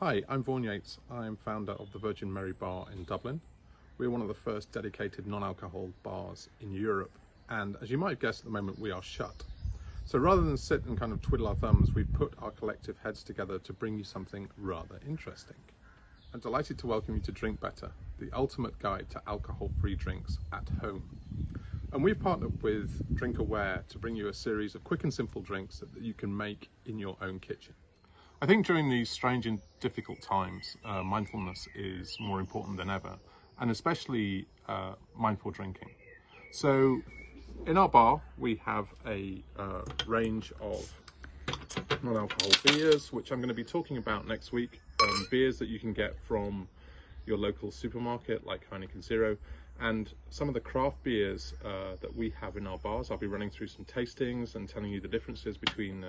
Hi, I'm Vaughan Yates. I'm founder of the Virgin Mary Bar in Dublin. We're one of the first dedicated non-alcohol bars in Europe, and as you might have guessed, at the moment we are shut. So rather than sit and kind of twiddle our thumbs, we've put our collective heads together to bring you something rather interesting. I'm delighted to welcome you to Drink Better, the ultimate guide to alcohol-free drinks at home. And we've partnered with Drinkaware to bring you a series of quick and simple drinks that you can make in your own kitchen. I think during these strange and difficult times, mindfulness is more important than ever, and especially mindful drinking. So in our bar, we have a range of non-alcohol beers, which I'm going to be talking about next week. Beers that you can get from your local supermarket, like Heineken Zero, and some of the craft beers that we have in our bars. I'll be running through some tastings and telling you the differences between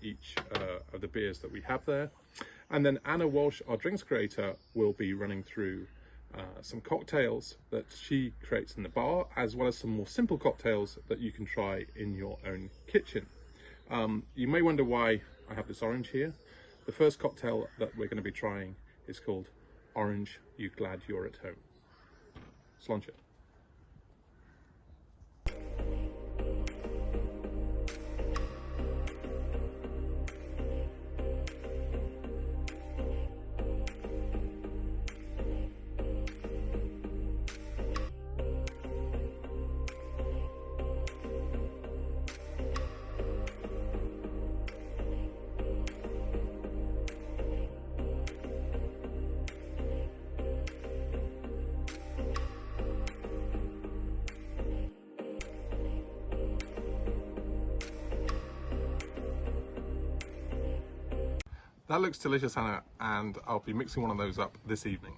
each of the beers that we have there. And then Anna Walsh, our drinks creator, will be running through some cocktails that she creates in the bar, as well as some more simple cocktails that you can try in your own kitchen. You may wonder why I have this orange here. The first cocktail that we're going to be trying is called Orange You Glad You're at Home. Launch it. That looks delicious, Anna, and I'll be mixing one of those up this evening.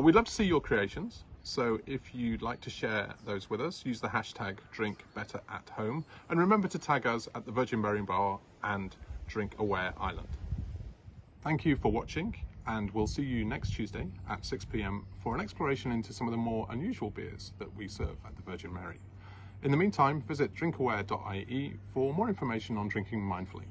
We'd love to see your creations, so if you'd like to share those with us, use the hashtag DrinkBetterAtHome, and remember to tag us at the Virgin Mary Bar and Drinkaware Island. Thank you for watching, and we'll see you next Tuesday at 6 p.m. for an exploration into some of the more unusual beers that we serve at the Virgin Mary. In the meantime, visit drinkaware.ie for more information on drinking mindfully.